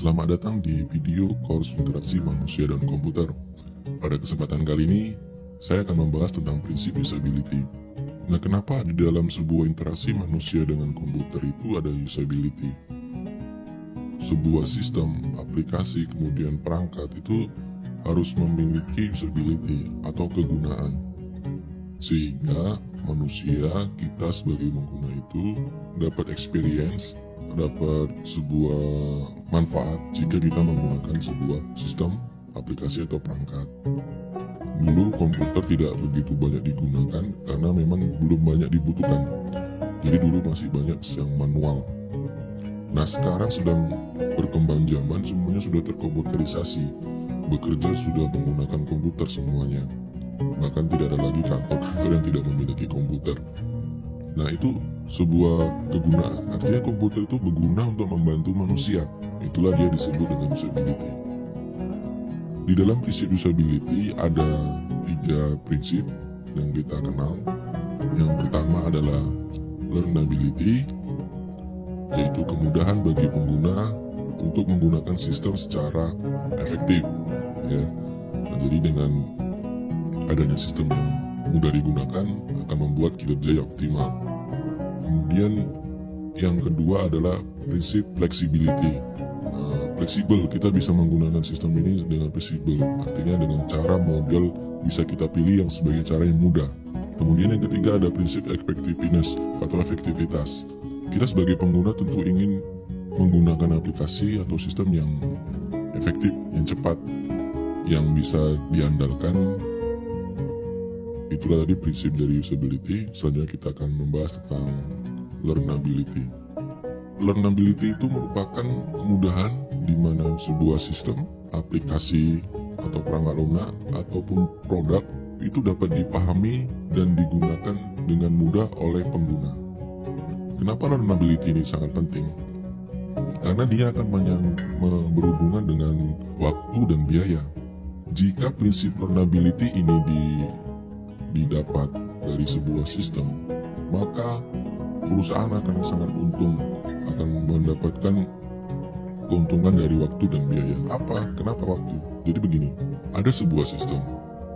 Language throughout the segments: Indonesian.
Selamat datang di video course interaksi manusia dan komputer. Pada kesempatan kali ini, saya akan membahas tentang prinsip usability. Nah, kenapa di dalam sebuah interaksi manusia dengan komputer itu ada usability? Sebuah sistem, aplikasi, kemudian perangkat itu harus memiliki usability atau kegunaan. Sehingga manusia, kita sebagai pengguna itu dapat experience, dapat sebuah manfaat jika kita menggunakan sebuah sistem, aplikasi atau perangkat. Dulu komputer tidak begitu banyak digunakan karena memang belum banyak dibutuhkan. Jadi dulu masih banyak yang manual. Nah, sekarang sedang berkembang zaman, semuanya sudah terkomputerisasi. Bekerja sudah menggunakan komputer semuanya. Bahkan tidak ada lagi kantor-kantor yang tidak memiliki komputer. Nah, itu sebuah kegunaan. Artinya komputer itu berguna untuk membantu manusia. Itulah dia disebut dengan usability. Di dalam prinsip usability ada 3 prinsip yang kita kenal. Yang pertama adalah learnability, yaitu kemudahan bagi pengguna untuk menggunakan sistem secara efektif. Ya. Nah, jadi dengan adanya sistem yang mudah digunakan akan membuat kinerja yang optimal. Kemudian yang kedua adalah prinsip flexibility. Fleksibel, kita bisa menggunakan sistem ini dengan fleksibel, artinya dengan cara model bisa kita pilih yang sebagai cara yang mudah. Kemudian yang ketiga ada prinsip effectiveness atau efektivitas. Kita sebagai pengguna tentu ingin menggunakan aplikasi atau sistem yang efektif, yang cepat, yang bisa diandalkan. Itulah tadi prinsip dari usability. Selanjutnya kita akan membahas tentang learnability. Learnability itu merupakan kemudahan di mana sebuah sistem, aplikasi, atau perangkat lunak, ataupun produk itu dapat dipahami dan digunakan dengan mudah oleh pengguna. Kenapa learnability ini sangat penting? Karena dia akan berhubungan dengan waktu dan biaya. Jika prinsip learnability ini didapat dari sebuah sistem, maka perusahaan akan sangat untung, akan mendapatkan keuntungan dari waktu dan biaya. Kenapa waktu? Jadi begini, ada sebuah sistem,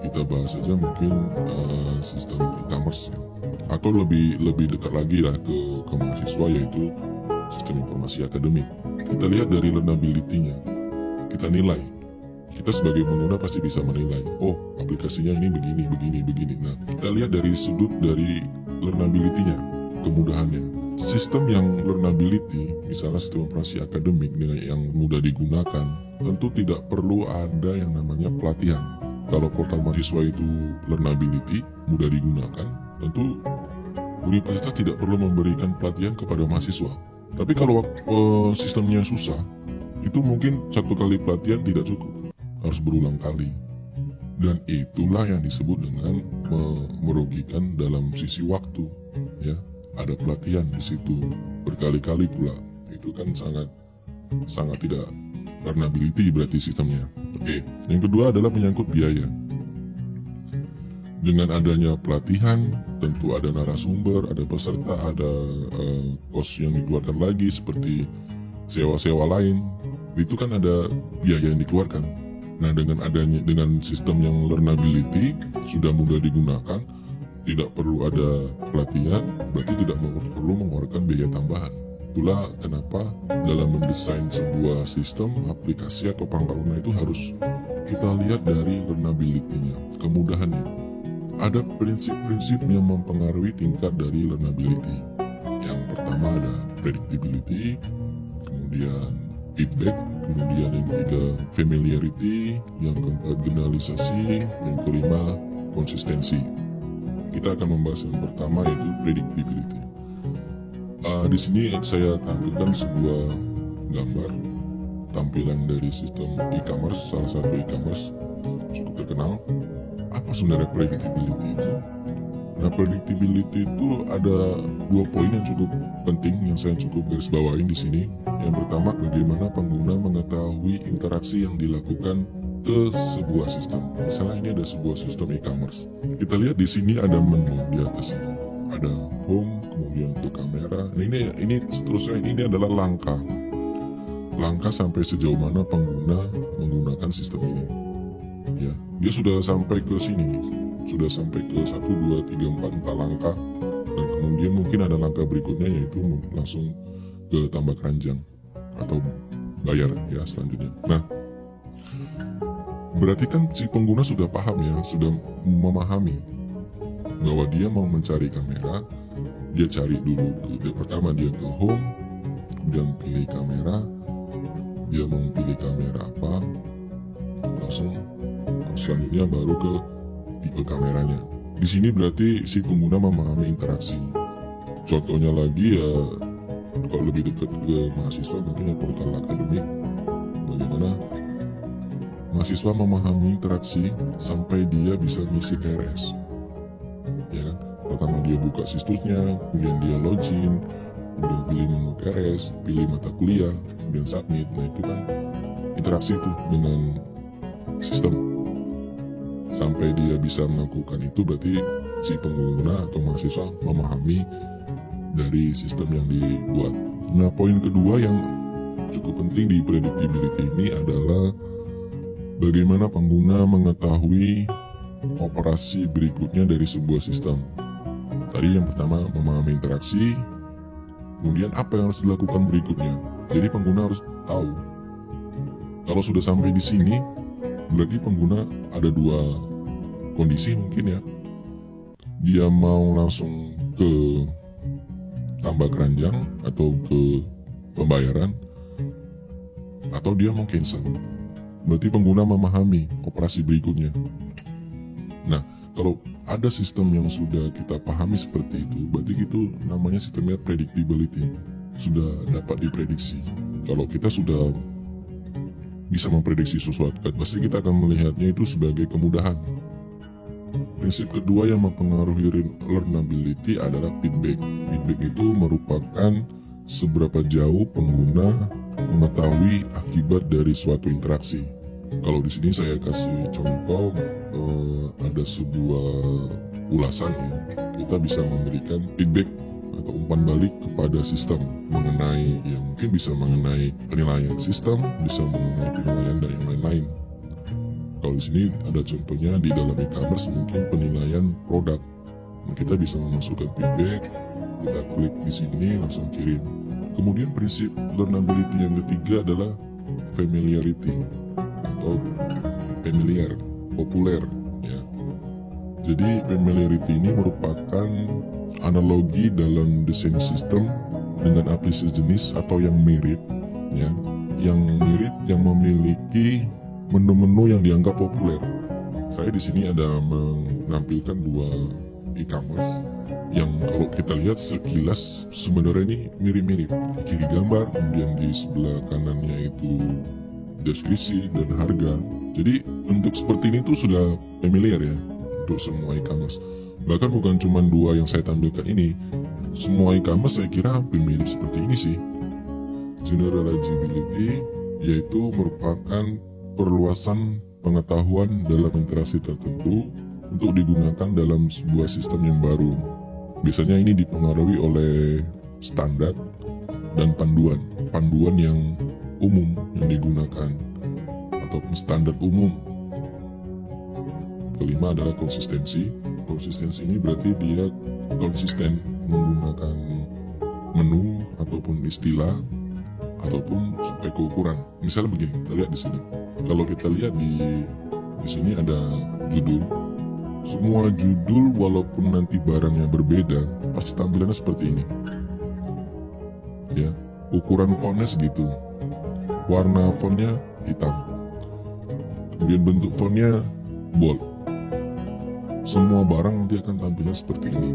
kita bahas saja mungkin sistem e-commerce, atau lebih dekat lagi lah ke mahasiswa, yaitu sistem informasi akademik. Kita lihat dari learnability-nya, kita nilai. Kita sebagai pengguna pasti bisa menilai, oh aplikasinya ini begini. Nah, kita lihat dari sudut dari learnability-nya, kemudahannya. Sistem yang learnability, misalnya sistem operasi akademik dengan yang mudah digunakan, tentu tidak perlu ada yang namanya pelatihan. Kalau portal mahasiswa itu learnability, mudah digunakan, tentu universitas tidak perlu memberikan pelatihan kepada mahasiswa. Tapi kalau sistemnya susah, itu mungkin 1 kali pelatihan tidak cukup, harus berulang kali. Dan itulah yang disebut dengan merugikan dalam sisi waktu, ya. Ada pelatihan di situ berkali-kali pula. Itu kan sangat tidak learnability berarti sistemnya. Oke. Yang kedua adalah menyangkut biaya. Dengan adanya pelatihan, tentu ada narasumber, ada peserta, ada kos yang dikeluarkan lagi seperti sewa-sewa lain. Itu kan ada biaya yang dikeluarkan. Nah, dengan sistem yang learnability sudah mudah digunakan, tidak perlu ada pelatihan, berarti tidak perlu mengeluarkan biaya tambahan. Itulah kenapa dalam mendesain sebuah sistem, aplikasi atau perangkat lunak itu harus kita lihat dari learnability-nya, kemudahannya. Ada prinsip-prinsip yang mempengaruhi tingkat dari learnability. Yang pertama ada predictability, kemudian feedback, kemudian yang ketiga familiarity, yang keempat generalisasi, yang kelima konsistensi. Kita akan membahas yang pertama, yaitu predictability. Di sini saya tampilkan sebuah gambar tampilan dari sistem e-commerce, salah satu e-commerce cukup terkenal. Apa sebenarnya predictability itu? Nah, predictability itu ada 2 poin yang cukup penting yang saya cukup garis bawain di sini. Yang pertama, bagaimana pengguna mengetahui interaksi yang dilakukan ke sebuah sistem. Misalnya ini ada sebuah sistem e-commerce. Kita lihat di sini ada menu di atas ini. Ada home, kemudian ke kamera. Nah, ini seterusnya ini adalah langkah langkah sampai sejauh mana pengguna menggunakan sistem ini. Ya, dia sudah sampai ke sini nih. Sudah sampai ke 1, 2, 3, 4 langkah. Dan kemudian mungkin ada langkah berikutnya yaitu langsung ke tambah keranjang atau bayar ya selanjutnya. Nah, berarti kan si pengguna sudah paham ya, sudah memahami bahwa dia mau mencari kamera. Dia cari dulu, pertama dia ke home, kemudian pilih kamera, dia mau pilih kamera apa, langsung selanjutnya baru ke tipe kameranya. Di sini berarti si pengguna memahami interaksi. Contohnya lagi ya, kalau lebih dekat ke mahasiswa mungkin ya portal akademik, bagaimana mahasiswa memahami interaksi sampai dia bisa ngisi TRS. Ya kan? Pertama dia buka situsnya, kemudian dia login, kemudian pilih menu TRS, pilih mata kuliah, kemudian submit. Nah itu kan interaksi itu dengan sistem. Sampai dia bisa melakukan itu berarti si pengguna atau mahasiswa memahami dari sistem yang dibuat. Nah poin kedua yang cukup penting di predictability ini adalah bagaimana pengguna mengetahui operasi berikutnya dari sebuah sistem. Tadi yang pertama memahami interaksi, kemudian apa yang harus dilakukan berikutnya. Jadi pengguna harus tahu. Kalau sudah sampai di sini, berarti pengguna ada dua kondisi mungkin ya. Dia mau langsung ke tambah keranjang atau ke pembayaran, atau dia mau cancel. Berarti pengguna memahami operasi berikutnya. Nah, kalau ada sistem yang sudah kita pahami seperti itu, berarti itu namanya sistemnya predictability. Sudah dapat diprediksi. Kalau kita sudah bisa memprediksi sesuatu, pasti kita akan melihatnya itu sebagai kemudahan. Prinsip kedua yang mempengaruhi learnability adalah feedback. Feedback itu merupakan seberapa jauh pengguna mengetahui akibat dari suatu interaksi. Kalau di sini saya kasih contoh, ada sebuah ulasan ya, kita bisa memberikan feedback atau umpan balik kepada sistem mengenai, ya mungkin bisa mengenai penilaian sistem, bisa mengenai penilaian dan yang lain-lain. Kalau di sini ada contohnya di dalam e-commerce mungkin penilaian produk. Nah, kita bisa memasukkan feedback, kita klik di sini langsung kirim. Kemudian prinsip learnability yang ketiga adalah familiarity atau familiar, populer ya. Jadi familiarity ini merupakan analogi dalam desain sistem dengan aplikasi jenis atau yang mirip ya, yang mirip yang memiliki menu-menu yang dianggap populer. Saya di sini ada menampilkan dua e-commerce yang kalau kita lihat sekilas sebenarnya ini mirip-mirip. Kiri gambar, kemudian di sebelah kanannya itu deskripsi dan harga. Jadi untuk seperti ini tuh sudah familiar ya untuk semua e-commerce. Bahkan bukan cuma dua yang saya tampilkan ini, semua e-commerce saya kira hampir mirip seperti ini sih. Generalizability yaitu merupakan perluasan pengetahuan dalam interaksi tertentu untuk digunakan dalam sebuah sistem yang baru. Biasanya ini dipengaruhi oleh standar dan panduan yang umum yang digunakan ataupun standar umum. Kelima adalah konsistensi. Konsistensi ini berarti dia konsisten menggunakan menu ataupun istilah ataupun sampai ke ukuran. Misalnya begini, kita lihat di sini. Kalau kita lihat di sini ada judul. Semua judul walaupun nanti barangnya berbeda, pasti tampilannya seperti ini. Ya, ukuran fontnya segitu. Warna fontnya hitam. Kemudian bentuk fontnya bold. Semua barang nanti akan tampilnya seperti ini.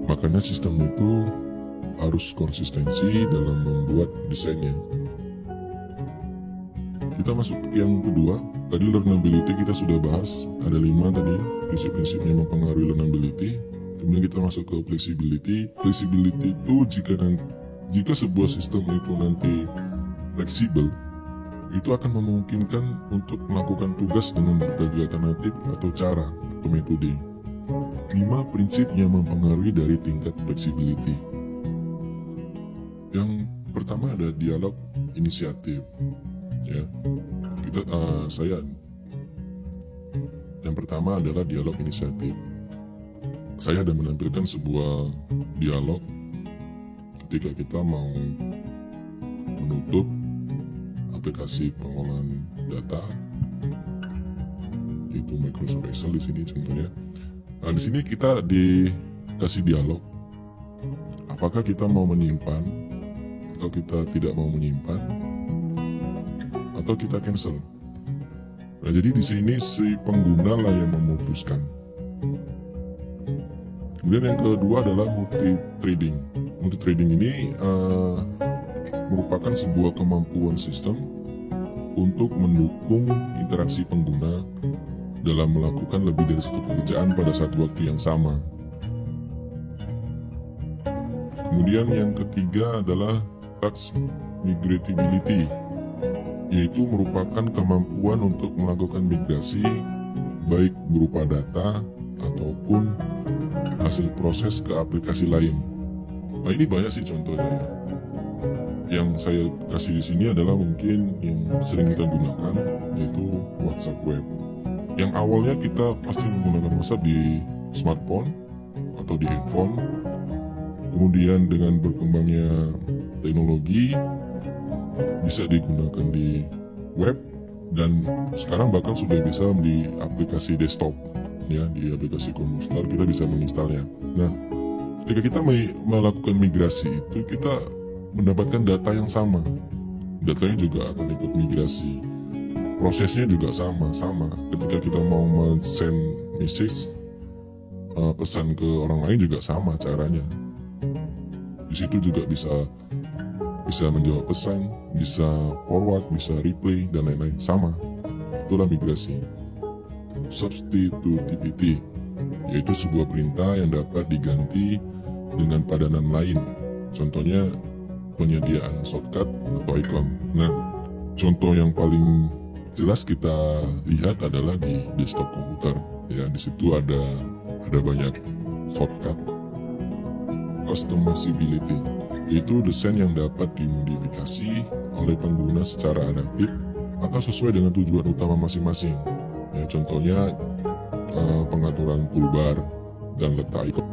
Makanya sistem itu harus konsistensi dalam membuat desainnya. Kita masuk ke yang kedua. Tadi learnability kita sudah bahas, ada 5 tadi prinsip-prinsip yang mempengaruhi learnability. Kemudian kita masuk ke flexibility. Flexibility itu jika sebuah sistem itu nanti fleksibel, itu akan memungkinkan untuk melakukan tugas dengan berbagai alternatif atau cara atau metode. 5 prinsip yang mempengaruhi dari tingkat flexibility. Yang pertama ada dialog inisiatif. Ya, saya yang pertama adalah dialog inisiatif. Saya ada menampilkan sebuah dialog ketika kita mau menutup aplikasi pengolahan data, yaitu Microsoft Excel di sini contohnya. Nah, di sini kita dikasih dialog, apakah kita mau menyimpan atau kita tidak mau menyimpan, atau kita cancel. Nah, jadi di sini si pengguna lah yang memutuskan. Kemudian yang kedua adalah multi-threading. Multi-threading ini merupakan sebuah kemampuan sistem untuk mendukung interaksi pengguna dalam melakukan lebih dari satu pekerjaan pada satu waktu yang sama. Kemudian yang ketiga adalah task migratability, yaitu merupakan kemampuan untuk melakukan migrasi baik berupa data ataupun hasil proses ke aplikasi lain. Nah, ini banyak sih contohnya. Yang saya kasih di sini adalah mungkin yang sering kita gunakan, yaitu WhatsApp web. Yang awalnya kita pasti menggunakan WhatsApp di smartphone atau di handphone. Kemudian dengan berkembangnya teknologi bisa digunakan di web, dan sekarang bahkan sudah bisa di aplikasi desktop. Ya, di aplikasi Comstar kita bisa menginstalnya. Nah, ketika kita melakukan migrasi itu, kita mendapatkan data yang sama. Datanya juga akan ikut migrasi. Prosesnya juga sama. Ketika kita mau men-send message, pesan ke orang lain juga sama caranya. Di situ juga bisa menjawab pesan, bisa forward, bisa replay, dan lain-lain. Sama. Itulah migrasi. Substitutivity, yaitu sebuah perintah yang dapat diganti dengan padanan lain. Contohnya penyediaan shortcut atau icon. Nah, contoh yang paling jelas kita lihat adalah di desktop komputer. Ya, di situ ada banyak shortcut. Customizability, yaitu desain yang dapat dimodifikasi oleh pengguna secara adaptif atau sesuai dengan tujuan utama masing-masing. Ya, contohnya pengaturan toolbar dan letak icon.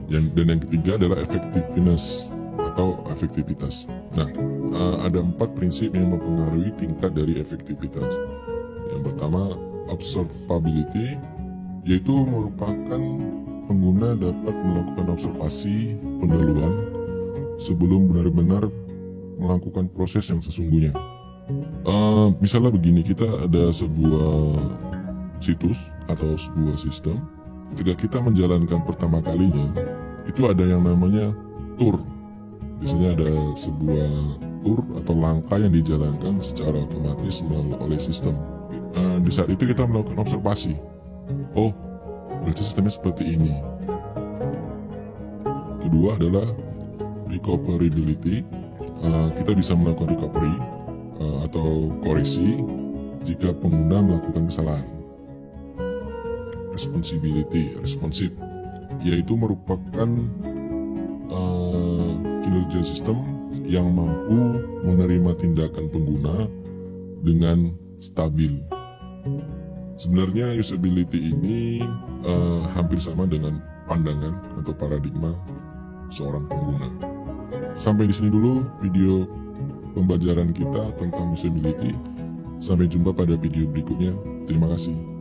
Dan yang ketiga adalah effectiveness atau efektivitas. Nah, ada 4 prinsip yang mempengaruhi tingkat dari efektivitas. Yang pertama, observability, yaitu merupakan pengguna dapat melakukan observasi pendahuluan sebelum benar-benar melakukan proses yang sesungguhnya. Misalnya begini, kita ada sebuah situs atau sebuah sistem. Ketika kita menjalankan pertama kalinya, itu ada yang namanya tour. Biasanya ada sebuah tour atau langkah yang dijalankan secara otomatis oleh sistem. Di saat itu kita melakukan observasi. Oh, berarti sistemnya seperti ini. Kedua adalah recoverability. Kita bisa melakukan recovery atau koreksi jika pengguna melakukan kesalahan. Responsive, yaitu merupakan kinerja sistem yang mampu menerima tindakan pengguna dengan stabil. Sebenarnya usability ini hampir sama dengan pandangan atau paradigma seorang pengguna. Sampai di sini dulu video pembelajaran kita tentang usability. Sampai jumpa pada video berikutnya. Terima kasih.